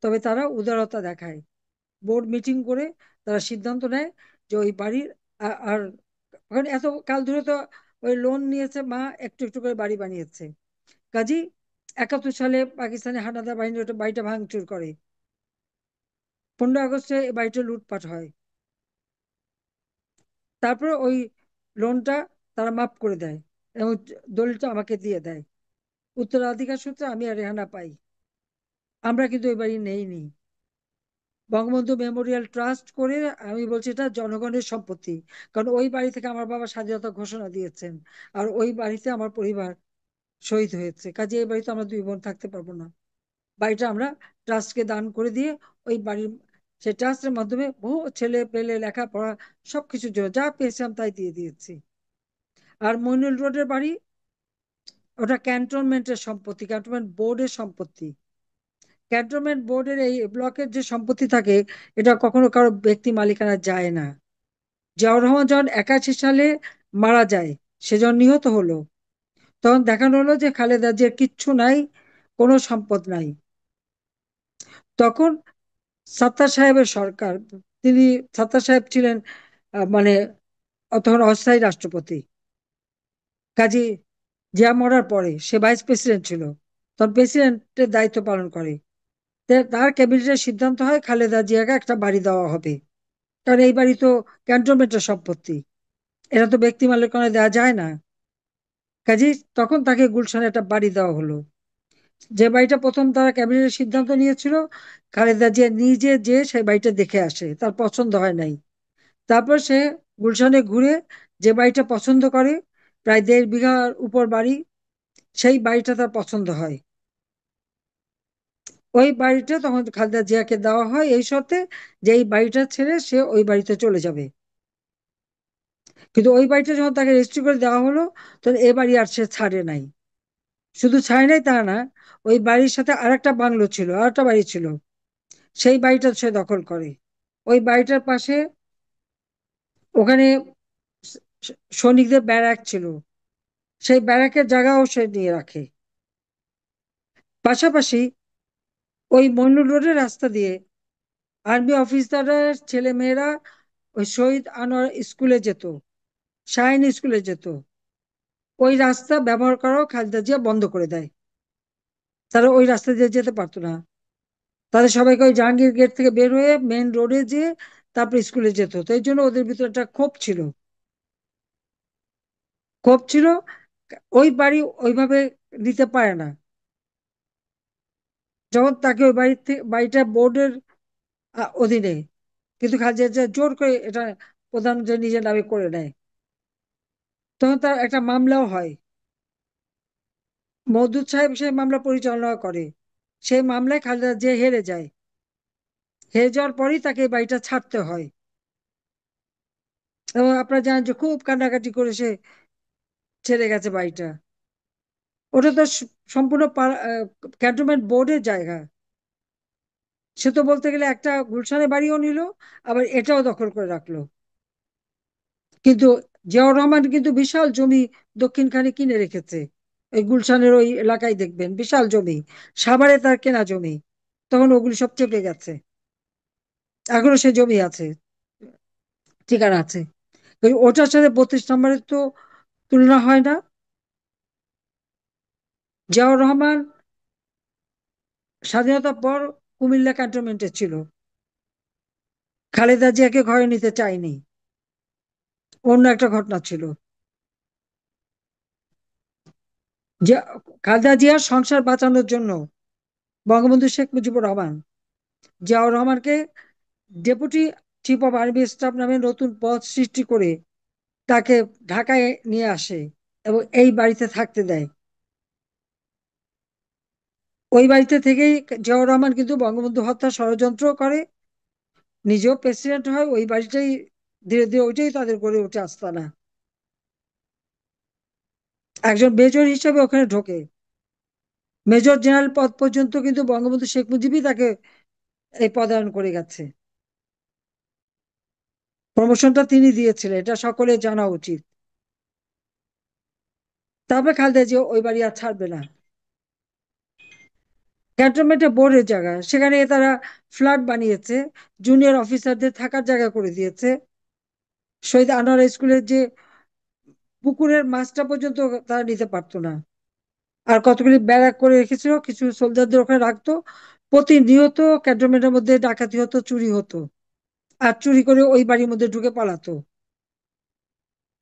তবে তারা উদারতা দেখায়। বোর্ড মিটিং করে তারা সিদ্ধান্ত নেয় যে ওই বাড়ির আর ওখানে এত কাল ধরে তো ওই লোন নিয়েছে, মা একটু একটু করে বাড়ি বানিয়েছে। কাজী 71 সালে পাকিস্তানি হানাদার বাহিনী ওটা বাড়িটা ভাঙচুর করে। 15 আগস্টে এই বাড়িটা লুটপাট হয়। তারপরে ওই লোনটা তারা মাফ করে দেয় এবং দলিলটা আমাকে দিয়ে দেয়। উত্তরাধিকার সূত্রে আমি আর রেহানা পাই। আমরা কিন্তু ওই বাড়ি নেইনি। বঙ্গবন্ধু মেমোরিয়াল ট্রাস্ট করে, আমি বলছি এটা জনগণের সম্পত্তি, কারণ ওই বাড়ি থেকে আমার বাবা স্বাধীনতা ঘোষণা দিয়েছেন, আর ওই বাড়িতে আমার পরিবার শহীদ হয়েছে। কাজে এই বাড়িতে আমরা দুই বোন থাকতে পারবো না। বাড়িটা আমরা ট্রাস্টকে দান করে দিয়ে ওই বাড়ির, সেই ট্রাস্টের মাধ্যমে বহু ছেলে পেলে লেখাপড়া সবকিছুর জন্য যা পেয়েছিলাম তাই দিয়ে দিয়েছি। আর মইনুল রোডের বাড়ি, ওটা ক্যান্টনমেন্টের সম্পত্তি, ক্যান্টনমেন্ট বোর্ডের সম্পত্তি। ক্যান্টনমেন্ট বোর্ডের এই ব্লকের যে সম্পত্তি থাকে, এটা কখনো কারো ব্যক্তি মালিকানা যায় না। জিয়াউর রহমান যখন 81 সালে মারা যায়, সে যখন নিহত হলো, তখন দেখানো হলো যে খালেদা জিয়ার কিচ্ছু নাই, কোনো সম্পদ নাই। তখন সাত্তার সাহেবের সরকার, তিনি, সাত্তার সাহেব ছিলেন মানে তখন অস্থায়ী রাষ্ট্রপতি। কাজী জিয়া মরার পরে সে ভাইস প্রেসিডেন্ট ছিল, তখন প্রেসিডেন্টের দায়িত্ব পালন করে। তার ক্যাবিনেটের সিদ্ধান্ত হয় খালেদা জিয়াকে একটা বাড়ি দেওয়া হবে, কারণ এই বাড়ি তো ক্যান্টনমেন্টের সম্পত্তি, এটা তো ব্যক্তি মালিকানায় দেওয়া যায় না। কাজী তখন তাকে গুলশানে একটা বাড়ি দেওয়া হলো। যে বাড়িটা প্রথম তারা ক্যাবিনেটের সিদ্ধান্ত নিয়েছিল, খালেদা জিয়া নিজে যে সেই বাড়িটা দেখে আসে, তার পছন্দ হয় নাই। তারপর সে গুলশানে ঘুরে যে বাড়িটা পছন্দ করে, প্রায় 1.5 বিঘার উপর বাড়ি, সেই বাড়িটা তার পছন্দ হয়। ওই বাড়িটা তখন খালেদা জিয়াকে দেওয়া হয় এই শর্তে যে এই বাড়িটা ছেড়ে সে ওই বাড়িতে চলে যাবে। কিন্তু ওই বাড়িটা যখন তাকে রেজিস্ট্রি করে দেওয়া হলো, তখন এ বাড়ি আর সে ছাড়ে নাই। শুধু ছাড়ে নাই তা না, ওই বাড়ির সাথে আরেকটা বাংলো ছিল, আরেকটা বাড়ি ছিল, সেই বাড়িটা সে দখল করে। ওই বাড়িটার পাশে, ওখানে সৈনিকদের ব্যারাক ছিল, সেই ব্যারাকের জায়গাও সে নিয়ে রাখে। পাশাপাশি ওই মইনুল রোডের রাস্তা দিয়ে আর্মি অফিসারের ছেলে মেয়েরা ওই শহীদ আনোয়ার স্কুলে যেত, শাহিন স্কুলে যেত। ওই রাস্তা ব্যবহার করাও খালেদা জিয়া বন্ধ করে দেয়। তারা ওই রাস্তা দিয়ে যেতে পারতো না। তাদের সবাইকে ওই জাহাঙ্গীর গেট থেকে বের হয়ে মেইন রোডে যেয়ে তারপর স্কুলে যেত হতো। এই জন্য ওদের ভিতরে একটা ক্ষোভ ছিল, ক্ষোভ ছিল। ওই বাড়ি ওইভাবে নিতে পারে না, যখন তাকে ওই বাড়ি থেকে, বাড়িটা বোর্ডের অধীনে, কিন্তু খালেদা জিয়া জোর করে এটা প্রধানমন্ত্রী নিজের নামে করে নেয়। তখন তার একটা মামলাও হয়। মওদুদ সাহেব সেই মামলা পরিচালনা করে। সেই মামলায় খালেদা জিয়া হেরে যায়। হেরে যাওয়ার পরেই তাকে এই বাড়িটা ছাড়তে হয়। এবং আপনারা জানেন যে খুব কান্নাকাটি করে সে ছেড়ে গেছে বাড়িটা। ওটা তো সম্পূর্ণ ক্যান্টনমেন্ট বোর্ডের জায়গা। সে তো বলতে গেলে একটা গুলশানে বাড়িও নিল, আবার এটাও দখল করে রাখলো। কিন্তু জিয়াউর রহমান কিন্তু বিশাল জমি দক্ষিণখানে কিনে রেখেছে। এই গুলশানের ওই এলাকায় দেখবেন বিশাল জমি, সাভারে তার কেনা জমি, তখন ওগুলি সব চেপে গেছে। এখনো সে জমি আছে, ঠিকানা আছে। ওই ওটার সাথে 32 নম্বরের তো তুলনা হয় না। জিয়াউর রহমান স্বাধীনতার পর কুমিল্লা ক্যান্টনমেন্টে ছিল, খালেদা জিয়াকে ঘরে নিতে চায়নি, অন্য একটা ঘটনা ছিল। যে খালেদা জিয়ার সংসার বাঁচানোর জন্য বঙ্গবন্ধু শেখ মুজিবুর রহমান জিয়াউর রহমানকে deputy chief of army staff নামে নতুন পদ সৃষ্টি করে তাকে ঢাকায় নিয়ে আসে এবং এই বাড়িতে থাকতে দেয়। ওই বাড়িতে থেকেই জিয়াউর রহমান কিন্তু বঙ্গবন্ধু হত্যা ষড়যন্ত্র করে, নিজেও প্রেসিডেন্ট হয় ওই বাড়িটাই। ধীরে ধীরে ওইটাই তাদের গড়ে ওঠে আস্তানা। একজন মেজর হিসেবে ওখানে ঢোকে। মেজর জেনারেল পদ পর্যন্ত কিন্তু বঙ্গবন্ধু শেখ মুজিবই তাকে এই পদায়ন করে গেছে। প্রমোশনটা তিনি দিয়েছিলেন, এটা সকলে জানা উচিত। তারপরে খালেদা জিয়া ওই বাড়ি আর ছাড়বে না। ক্যান্টনমেন্টে বোর্ডের জায়গা, সেখানে তারা ফ্ল্যাট বানিয়েছে, জুনিয়র অফিসারদের থাকার জায়গা করে দিয়েছে। শহীদ আনোয়ার স্কুলের যে পুকুরের মাছটা পর্যন্ত তারা নিতে পারতো না। আর কতগুলি ব্যারাক করে রেখেছিল, কিছু সোলজারদের ওখানে রাখতো। প্রতিনিয়ত ক্যান্টনমেন্টের মধ্যে ডাকাতি হতো, চুরি হতো। আর চুরি করে ওই বাড়ির মধ্যে ঢুকে পালাতো।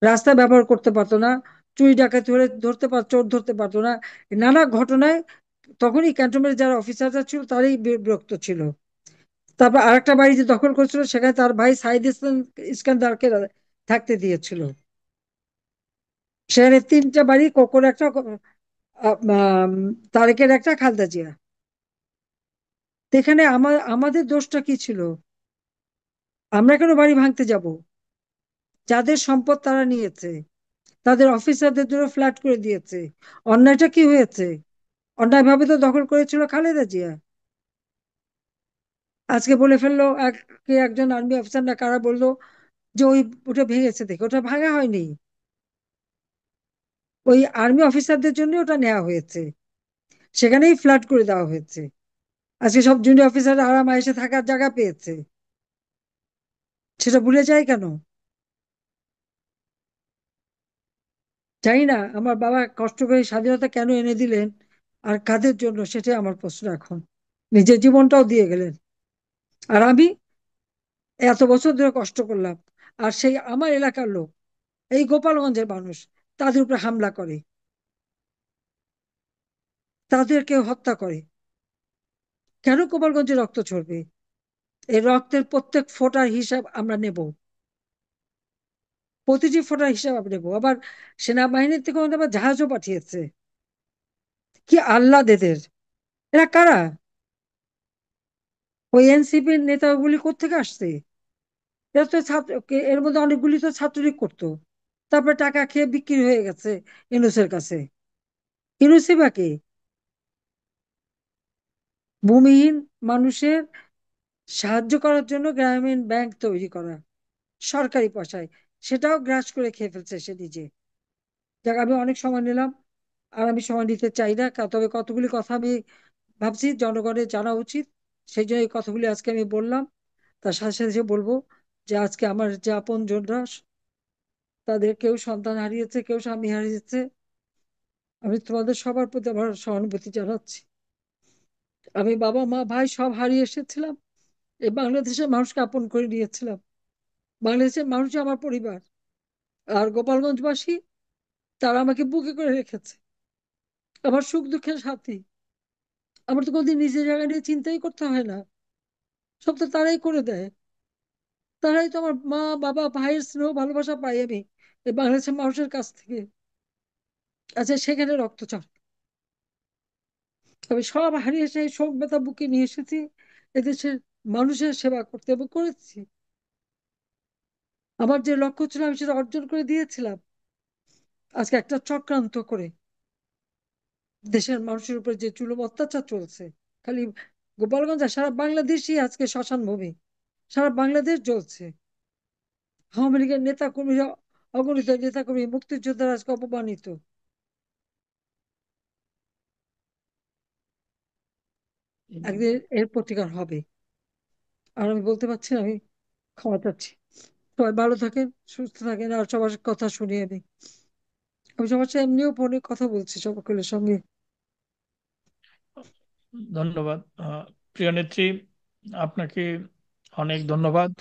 রাস্তা ব্যবহার করতে পারতো না, চুরি ডাকাতি হলে চোর ধরতে পারতো না। নানা ঘটনায় তখনই ক্যান্টনমেন্টের যারা অফিসাররা ছিল তারাই বিরক্ত ছিল। তারপর আরেকটা বাড়ি যে দখল করেছিল, সেখানে তার ভাই সাইদ ইস্কান্দারকে থাকতে দিয়েছিল। সেখানে 3টা বাড়ি, কোকর একটা, তারেকের একটা, খালেদা জিয়া। তো এখানে আমাদের দোষটা কি ছিল? আমরা কেন বাড়ি ভাঙতে যাব? যাদের সম্পদ তারা নিয়েছে, তাদের অফিসারদের জন্য ফ্ল্যাট করে দিয়েছে। অন্যায়টা কি হয়েছে? অন্যায় ভাবে তো দখল করেছিল খালেদা জিয়া। আজকে বলে ফেললো একজন আর্মি অফিসার না কারা বললো যে ওই ওটা ভেঙেছে, দেখে ওটা ভাঙা হয়নি। ওই আর্মি অফিসারদের জন্য ওটা নেওয়া হয়েছে, সেখানেই ফ্ল্যাট করে দেওয়া হয়েছে। আজকে সব জুনিয়র অফিসার আরাম এসে থাকার জায়গা পেয়েছে, সেটা ভুলে যায় কেন? জানি না আমার বাবা কষ্ট করে স্বাধীনতা কেন এনে দিলেন, আর কাদের জন্য, সেটাই আমার প্রশ্ন এখন। নিজের জীবনটাও দিয়ে গেলেন, আর আমি এত বছর ধরে কষ্ট করলাম, আর সেই আমার এলাকার লোক, এই গোপালগঞ্জের মানুষ, তাদের উপরে হামলা করে। তাদেরকে হত্যা করে। কেন গোপালগঞ্জে রক্ত ঝরবে? এই রক্তের প্রত্যেক ফোঁটার হিসাব আমরা নেব, প্রতিটি ফোঁটার হিসাব আমরা নেব। আবার সেনাবাহিনীর থেকে আমাদের আবার জাহাজও পাঠিয়েছে। কি আহ্লাদ এদের! এরা কারা? ওই এনসিপির নেতাগুলি কোত্থেকে আসছে? এরা তো ছাত্র, এর মধ্যে অনেকগুলি তো ছাত্রলীগ করতো, তারপরে টাকা খেয়ে বিক্রি হয়ে গেছে ইউনূসের কাছে। ইউনূসই বা কে? ভূমিহীন মানুষের সাহায্য করার জন্য গ্রামীণ ব্যাংক তৈরি করা সরকারি পয়সায়, সেটাও গ্রাস করে খেয়ে ফেলছে সে নিজে। যাক, আমি অনেক সময় নিলাম, আর আমি সময় নিতে চাই না। তবে কতগুলি কথা আমি ভাবছি জনগণের জানা উচিত, সেই জন্য এই কথাগুলি আজকে আমি বললাম। তার সাথে সাথে যে বলবো যে আজকে আমার যে আপনজনরা, তাদের কেউ সন্তান হারিয়েছে, কেউ স্বামী হারিয়েছে, আমি তোমাদের সবার প্রতি আমার সহানুভূতি জানাচ্ছি। আমি বাবা মা ভাই সব হারিয়ে এসেছিলাম, এই বাংলাদেশের মানুষকে আপন করে নিয়েছিলাম। বাংলাদেশের মানুষ আমার পরিবার, আর গোপালগঞ্জবাসী, তারা আমাকে বুকে করে রেখেছে, আমার সুখ দুঃখের সাথী। আমার তো কোনোদিন নিজের জায়গা নিয়ে চিন্তাই করতে হয় না, সব তো তারাই করে দেয়। তারাই তো আমার মা বাবা ভাইয়ের স্নেহ ভালোবাসা পাই আমি এই বাংলাদেশের মানুষের কাছ থেকে। আচ্ছা, সেখানে রক্তচাপ, আমি সব হারিয়ে সেই শোক ব্যথা বুকে নিয়ে এসেছি এদেশের মানুষের সেবা করতে, এবং করেছি। আমার যে লক্ষ্য ছিল আমি সেটা অর্জন করে দিয়েছিলাম। আজকে একটা চক্রান্ত করে দেশের মানুষের উপর যে জুলুম অত্যাচার চলছে, খালি গোপালগঞ্জ আর সারা বাংলাদেশই আজকে শ্মশান ভূমি, সারা বাংলাদেশ জ্বলছে। আওয়ামী লীগের নেতা কর্মীরা, অগণিত নেতা কর্মী, মুক্তিযোদ্ধারা আজকে অপমানিত। একদিন এর প্রতিকার হবে। আর আমি বলতে পারছি না, আমি ক্ষমা চাচ্ছি। সবাই ভালো থাকেন, সুস্থ থাকেন, আর সবার কথা শুনি আমি। আমি সবার সাথে এমনিও ফোনে কথা বলছি সকলের সঙ্গে। ধন্যবাদ প্রিয় নেত্রী, আপনাকে অনেক ধন্যবাদ।